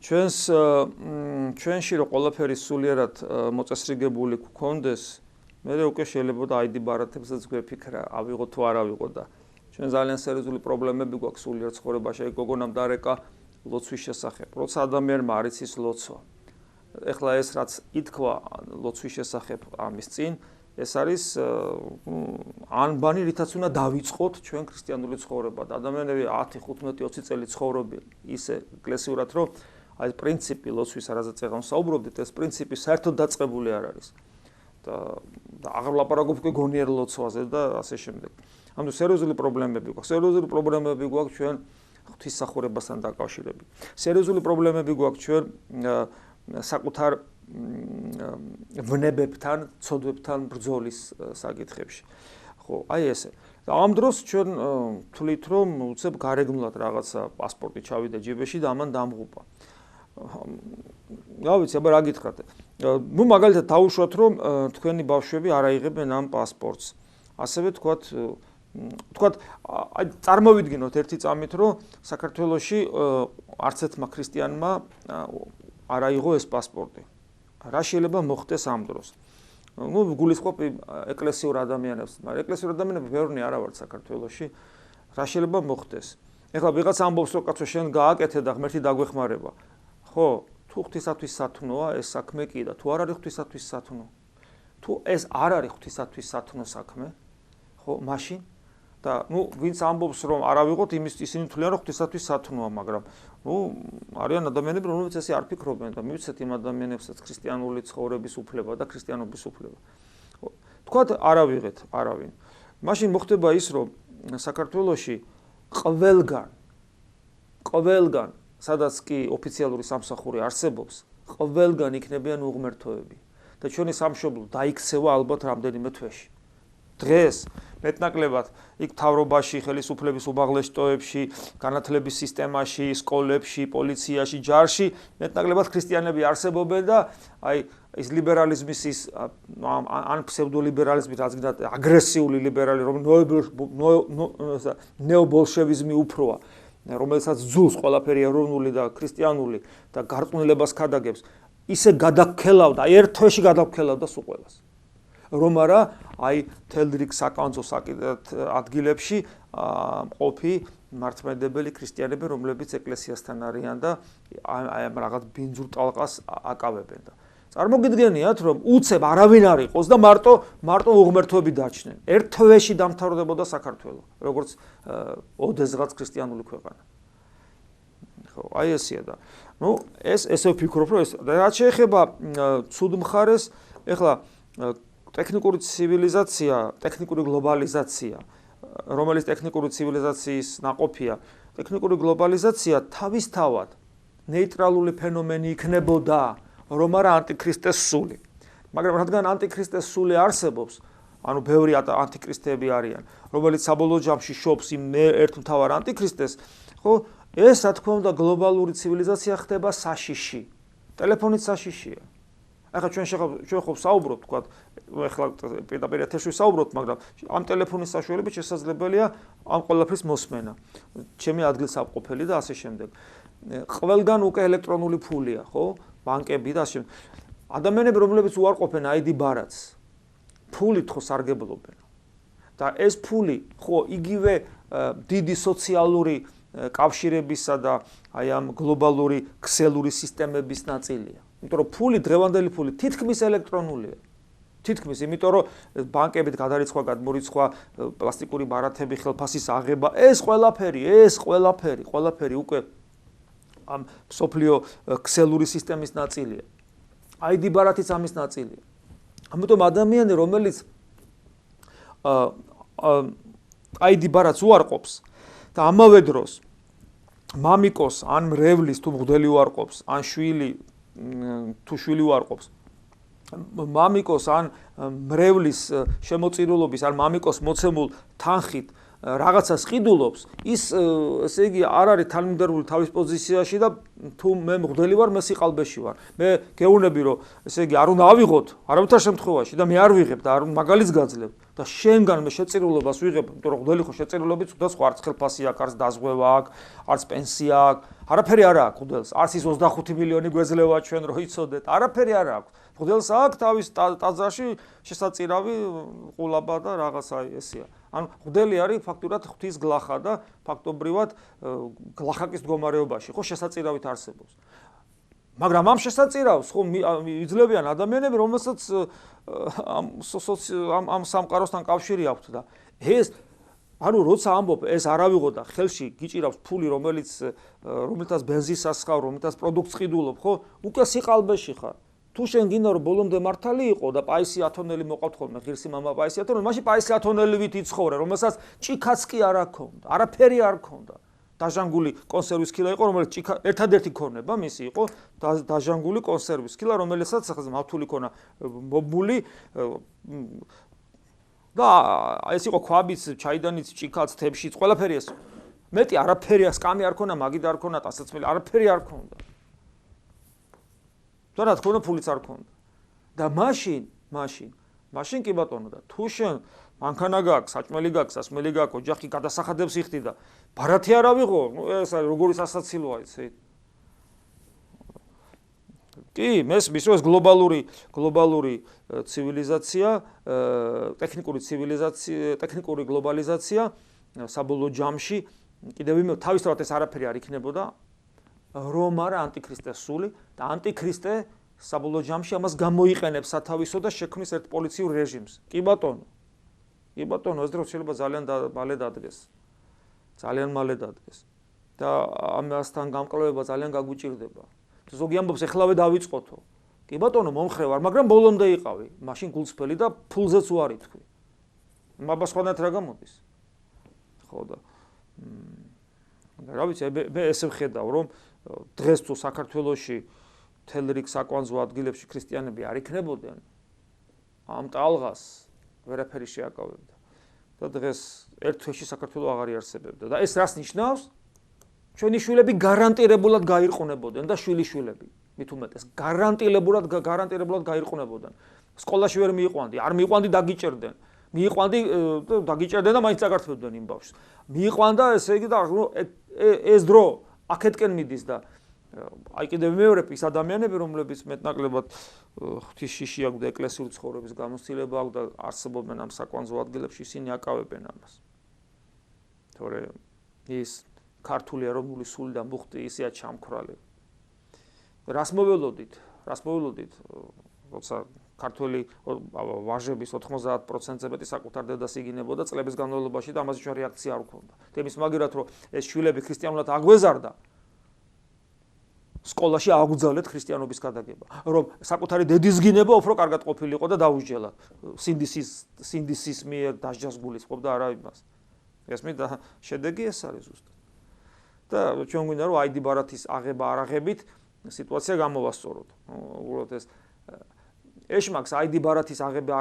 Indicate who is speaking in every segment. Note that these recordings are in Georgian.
Speaker 1: ჩვენში რო ყველაფერი სულიერად მოწესრიგებული გქონდეს, მე უკვე შეიძლება ID ბარათებსაც გვეფიქრა, ავიღო თუ არ ავიღო და ჩვენ ძალიან სერიოზული პრობლემები გვაქვს სულიერ ცხოვრებაში, გოგონამ დარეკა ლოცვის შესახებ. როცა ადამიანმა არ იცის ლოცვა. ეხლა ეს რაც ითქვა ლოცვის შესახებ ამის წინ, ეს არის ანბანი, რითაც უნდა დავიწყოთ ჩვენ ქრისტიანული ცხოვრება. და ადამიანები 10, 15, 20 წელი ცხოვრობენ ისე ეკლესიურად, რომ აი პრინციპი ლოცვის, რაზეც ეხლა საუბრობდით, ეს პრინციპი საერთოდ დაწყებული არ არის. და აღარ ვლაპარაკობ უკვე გონიერ ლოცვაზე და ასე შემდეგ. ანუ სერიოზული პრობლემები გვაქვს. სერიოზული პრობლემები გვაქვს ჩვენ ღვთისმსახურებასთან დაკავშირებით. სერიოზული პრობლემები გვაქვს ჩვენ საკუთარ ვნებებთან, ცოდვებთან ბრძოლის საკითხებში. ხო, აი ესე. და ამ დროს ჩვენ თვლით, რომ უცებ გარეგნულად რაღაცა პასპორტი ჩავიდა ჯიბეში და ამან დამღუპა. რა ვიცი, აბა რა გითხრათ. ნუ მაგალითად დაუშვათ, რომ თქვენი ბავშვები არ აიღებენ ამ პასპორტს. ასევე თქვათ, აი წარმოვიდგინოთ ერთი წამით, რომ საქართველოში არც ერთმა ქრისტიანმა არ აიღო ეს პასპორტი. რა შეიძლება მოხდეს ამ დროს? ნუ გულისხმობ ეკლესიურ ადამიანებს, მაგრამ ეკლესიურ ადამიანები ბევრნი არა ვართ საქართველოში. რა შეიძლება მოხდეს? ეხლა ვიღაც ამბობს, რომ კაცო შენ გააკეთე და ღმერთი დაგვეხმარება. ხო, თუ ღვთისათვის სათნოა ეს საქმე კი და თუ არ არის ღვთისათვის სათნო. თუ ეს არ არის ღვთისათვის სათნო საქმე, ხო, მაშინ და ნუ ვინც ამბობს რომ არ ავიღოთ ისინი თვლიან რომ ღვთისათვის სათნოა, მაგრამ ნუ არიან ადამიანები რომლებიც ესე არ ფიქრობენ და მივცეთ იმ ადამიანებსაც ქრისტიანული ცხოვრების უფლება და ქრისტიანობის უფლება. ხო, თქვათ არ ავიღეთ არავინ. მაშინ მოხდება ის რომ საქართველოში ყველგან სადაც კი ოფიციალური სამსახური არსებობს, ყველგან იქნებიან უღმერთოები და ჩვენი სამშობლო დაიქცევა ალბათ რამდენიმე თვეში. დღეს მეტნაკლებად იქ მთავრობაში, ხელისუფლების უმაღლეს შტოებში, განათლების სისტემაში, სკოლებში, პოლიციაში, ჯარში მეტნაკლებად ქრისტიანები არსებობენ და აი ეს ლიბერალიზმის ის ან ფსევდოლიბერალიზმი, რაც გინდათ აგრესიული ლიბერალი, რომ ნეობოლშევიზმი უფროა, რომელსაც ძულს ყველაფერი ეროვნული და ქრისტიანული და გარყვნილებას ქადაგებს, ისე გადაგქელავდა, ერთ თვეში გადაგქელავდა სულ ყველას. რომ არა, აი თელ რიგ საკანონო ადგილებში მყოფი მართლმადიდებელი ქრისტიანები, რომლებიც ეკლესიასთან არიან და აი ამ რაღაც ბინძურ ტალყას აკავებენ და წარმოგიდგენიათ, რომ უცებ არავინ არ იყოს და მარტო უღმერთოები დაჩნენ. ერთ თვეში დამთავრდებოდა საქართველო, როგორც ოდესღაც ქრისტიანული ქვეყანა. ხო, აი ესეა და ნუ ესე ვფიქრობ, რომ ეს რაც შეეხება ცუდ მხარეს, ეხლა ტექნიკური ცივილიზაცია, ტექნიკური გლობალიზაცია, რომელიც ტექნიკური ცივილიზაციის ნაყოფია, ტექნიკური გლობალიზაცია თავისთავად ნეიტრალური ფენომენი იქნებოდა, რომ არა ანტიქრისტეს სული. მაგრამ რადგან ანტიქრისტეს სული არსებობს, ანუ ბევრი ანტიქრისტები არიან, რომელიც საბოლოო ჯამში შობს იმ ერთ მთავარ ანტიქრისტეს, ხო, ეს რა თქმა უნდა გლობალური ცივილიზაცია ხდება საშიში. ტელეფონით საშიშია. ახლა ჩვენ ხო საუბრობთ, თქვა, ახლა პირდაპირ ეთერში საუბრობთ, მაგრამ ამ ტელეფონის საშუალებით შესაძლებელია ამ ყველაფრის მოსმენა. ჩემი ადგილსამყოფელი და ასე შემდეგ. ყველგან უკვე ელექტრონული ფულია, ხო? ბანკები და ასე შემდეგ. ადამიანები, რომლებიც უარყოფენ ID ბარათს, ფულით ხო სარგებლობენ. და ეს ფული ხო იგივე დიდი სოციალური კავშირებისა და აი ამ გლობალური ქსელური სისტემების ნაწილია. იმიტომ რომ ფული, დღევანდელი ფული თითქმის ელექტრონულია. თითქმის, იმიტომ რომ ბანკებით გადარიცხვა, გადმორიცხვა, პლასტიკური ბარათები, ხელფასის აღება, ეს ყველაფერი უკვე ამ სოფლიო ქსელური სისტემის ნაწილია. ID ბარათიც ამის ნაწილია. ამიტომ ადამიანი, რომელიც ID ბარათს უარყოფს და ამავე დროს მამიკოს ან მრევლის თუ მღვდელი უარყოფს, ან შვილი თუ შვილი უარყოფს, მამიკოს ან მრევლის შემოწირულობის ან მამიკოს მოცემულ თანხით რაღაცას ყიდულობს, ის ესე იგი არ არის თანმიმდევრული თავის პოზიციაში და თუ მე მღვდელი ვარ, მე სიყალბეში ვარ. მე გეუბნები, რომ ესე იგი არ უნდა ავიღოთ არავითარ შემთხვევაში და მე არ ვიღებ და არ მაგალითს გაძლევ და შენგან მე შეწირულობას ვიღებ, იმიტომ რომ მღვდელი ხო შეწირულობით და სხვა არც ხელფასი აქვს, არც დაზღვევა აქვს, არც პენსია აქვს, არაფერი არ აქვს მღვდელს, არც ის 25 მილიონი გვეძლევა ჩვენ რო იცოდეთ, არაფერი არ აქვს. მღვდელს აქვს თავის ტაძარში შესაწირავი ყულაბა და რაღაცა ესეა. ანუ მღვდელი არის ფაქტურად ღვთის გლახა და ფაქტობრივად გლახაკის მდგომარეობაში ხო შესაწირავით არსებობს. მაგრამ ამ შესაწირავს ხო იძლევიან ადამიანები, რომელსაც ამ სამყაროსთან კავშირი აქვთ და ეს ანუ როცა ამბობ ეს არავიღო და ხელში გიჭირავს ფული, რომელთაც ბენზინს ასხავ, რომელთაც პროდუქტს ყიდულობ, ხო? უკვე სიყალბეში ხარ. თუ შენ გინდა რომ ბოლომდე მართალი იყო და პაისი ათონელი მოყავთ ხოლმე, ღირსი მამა პაისი ათონელი, მაშინ პაისი ათონელივით იცხოვრე, რომელსაც ჭიქაც კი არ აქვს, არაფერი არ ქონდა. დაჟანგული კონსერვის კილა იყო, რომელიც ერთადერთი ქონება მისი იყო დაჟანგული კონსერვის კილა, რომელსაც მავთული ქონა მობული და ეს იყო ქვაბიც, ჩაიდანიც, ჭიქაც, თებში, ყველაფერი ეს. მეტი არაფერი, სკამი არ ქონა, მაგიდა არ ქონა, ტასაცმელი, არაფერი არ ქონდა. და რა თქმა უნდა, ფულიც არ ქონდა. და მაშინ კი ბატონო და თუ შენ მანქანა გაქვს, საჭმელი გაქვს, სასმელი გაქვს, ოჯახი გადასახადებს იხდი და ბარათი არ ავიღო, ეს არის როგორი სასაცილოა იცი. კი, მისვეს გლობალური ცივილიზაცია, ტექნიკური გლობალიზაცია საბოლოო ჯამში კიდევ თავისთავად ეს არაფერი არ იქნებოდა, რომ არა ანტიქრისტეს სული და ანტიქრისტე საბოლოო ჯამში ამას გამოიყენებს სათავისო და შექმნის ერთ პოლიციურ რეჟიმს. კი ბატონო, ეს დრო შეიძლება ძალიან მალე დადგეს. ძალიან მალე დადგეს. და ამასთან გამკლავება ძალიან გაგვიჭირდება. ზოგი ამბობს ეხლავე დავიწყოთო. კი ბატონო, მომხრე ვარ, მაგრამ ბოლომდე იყავი. მაშინ გულწრფელი და ფულზეც უარი თქვი. მაბა სხვანაირად რა გამოდის? ხო და რა ვიცი, მე ესე ვხედავ, რომ დღეს თუ საქართველოში მთელ რიგ საკვანძო ადგილებში ქრისტიანები არ იქნებოდნენ, ამ ტალღას ვერაფერი შეაკავებდა. და დღეს ერთ თვეში საქართველო აღარ იარსებებდა. და ეს რას ნიშნავს? ჩვენი შვილები გარანტირებულად გაირყვნებოდნენ და შვილიშვილები, მით უმეტეს, გარანტირებულად გაირყვნებოდნენ. სკოლაში ვერ მიიყვანდი, არ მიიყვანდი დაგიჭერდნენ. მიიყვანდი დაგიჭერდნენ და მაინც წაგართმევდნენ იმ ბავშვს. მიიყვანდა ესე იგი და ეს დრო აქეთკენ მიდის და აი კიდევ მეორებ ის ადამიანები, რომლებიც მეტნაკლებად ღვთის შიში აქვს და ეკლესიური ცხოვრების გამოცდილება აქვს და არსებობენ ამ საკვანძო ადგილებში, ისინი აკავებენ ამას. თორე ის ქართული ეროვნული სული და მუხტი ისეა ჩამქრალი. რას მოველოდით, როცა ქართველი ვაჟების 90%-ზე მეტი საკუთარ დედას იგინებოდა წლების განმავლობაში და ამაზე ჩვენ რეაქცია არ გვქონდა. თემის მაგერად რომ ეს შვილები ქრისტიანულად აგვეზარდა, სკოლაში აგვძალეთ ქრისტიანობის გადაგება, რომ საკუთარი დედის გინება უფრო კარგად ყოფილიყო და დაუსჯელა სინდისის მიერ დასჯას გულისხმობდა არა იმას. ესმით და შედეგი ეს არის ზუსტად. და ჩვენ გვინდა რომ აიდი ბარათის აღება არაღებით სიტუაცია გამოვასწოროთ. უბრალოდ ეს ეშმაკს აიდი ბარათის აღება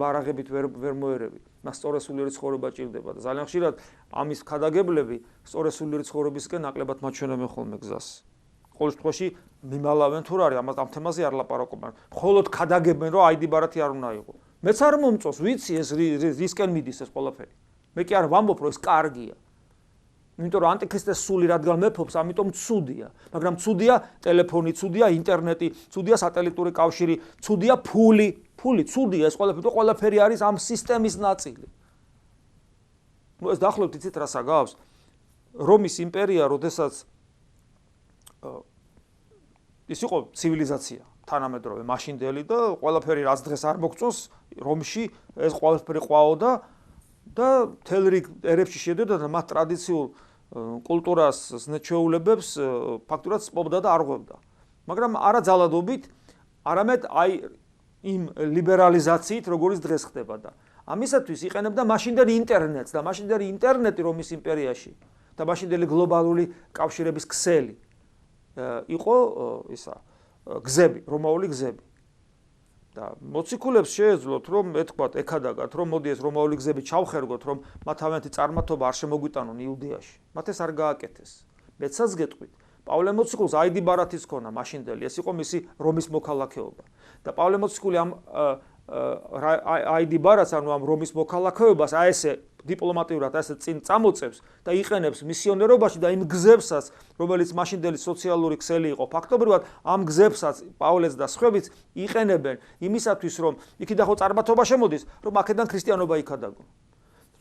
Speaker 1: არაღებით ვერ მოერევი. მას სწორესულიერი ცხოვრება ჭირდება და ძალიან ხშირად ამის ქადაგებლები სწორესულიერი ცხოვრებისკენ ნაკლებად მაჩვენებენ ხოლმე გზას. ყოველ შემთხვევაში მიმალავენ თუ რა არის, ამ თემაზე არ ლაპარაკობენ. მხოლოდ ქადაგებენ რომ აიდი ბარათი არ უნდა იყო. მეც არ მომწონს, ვიცი ეს რისკენ მიდის ეს ყველაფერი. მე კი არ ვამბობ რომ ეს კარგია. იმიტომ რომ ანტიქრისტეს სული რადგან მეფობს, ამიტომ ცუდია. მაგრამ ცუდია ტელეფონი, ცუდია ინტერნეტი, ცუდია სატელიტური კავშირი, ცუდია ფული, ცუდია ეს ყველაფერი არის ამ სისტემის ნაწილი. ნუ ეს დაახლოებით იცით რას აგავს? რომის იმპერია, როდესაც ის იყო ცივილიზაცია, თანამედროვე, მაშინდელი და ყველაფერი რაც დღეს არ მოგწონს, რომში ეს ყველაფერი ყვაოდა და მთელ რიგ ერებში შედიოდა და მათ ტრადიციულ კულტურას ზნეჩვეულებებს ფაქტურად სპობდა და არღვევდა. მაგრამ არა ძალადობით, არამედ აი იმ ლიბერალიზაციით, როგორც დღეს ხდება და ამისათვის იყენებდა მაშინდელი ინტერნეტს და მაშინდელი ინტერნეტი რომის იმპერიაში და მაშინდელი გლობალური კავშირების ქსელი იყო გზები, რომაული გზები. და მოციქულებს შეეძლოთ რომ ეთქვათ ეკადაგათ რომ მოდი ეს რომაული გზები ჩავხერგოთ რომ მათ თავიანთი წარმართობა არ შემოგვიტანონ იუდეაში. მათ ეს არ გააკეთეს. მეცაც გეტყვით. პავლე მოციქულს აიდი ბარათის ქონა მაშინდელი, ეს იყო მისი რომის მოქალაქეობა. და პავლე მოციქული ID ბარას, ანუ ამ რომის მოქალაქეობას, აი ესე დიპლომატიურად ასე წინ წამოწევს და იყენებს მისიონერობაში და იმ გზებსაც, რომელიც მაშინდელი სოციალური ქსელი იყო, ფაქტობრივად ამ გზებსაც პავლეც და სხვაებიც იყენებენ იმისათვის, რომ იქიდან ხო წარმართობა შემოდის, რომ აქედან ქრისტიანობა იქადაგო.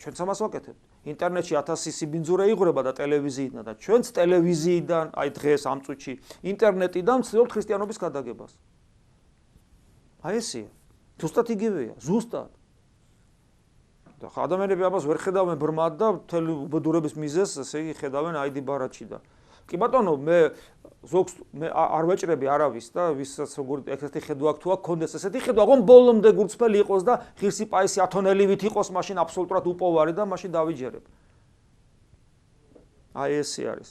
Speaker 1: ჩვენც ამას ვაკეთებთ. ინტერნეტში 1000 სიბინძურე იღვრება და ტელევიზიიდან და ჩვენც ტელევიზიიდან, აი დღეს ამ წუთში ინტერნეტიდან ვცდილობთ ქრისტიანობის გადაგებას. აი ესეა. ზუსტად იგივეა, ზუსტად. და ადამიანები ამას ვერ ხედავენ ბრმად და მთელი უბედურების მიზეზს, ესე იგი, ხედავენ ID ბარათში და. კი ბატონო, მე ზოგს მე არ ვეჭრები არავის და ვისაც როგორ ეგეთი ხედვა აქვს თუ აქ კონდეს ესეთი ხედვა, აღონ ბოლომდე გულწრფელი იყოს და ღირსი პაისი ათონელივით იყოს, მაშინ აბსოლუტურად უპოვარი და მაშინ დავიჯერებ. აი ესე არის.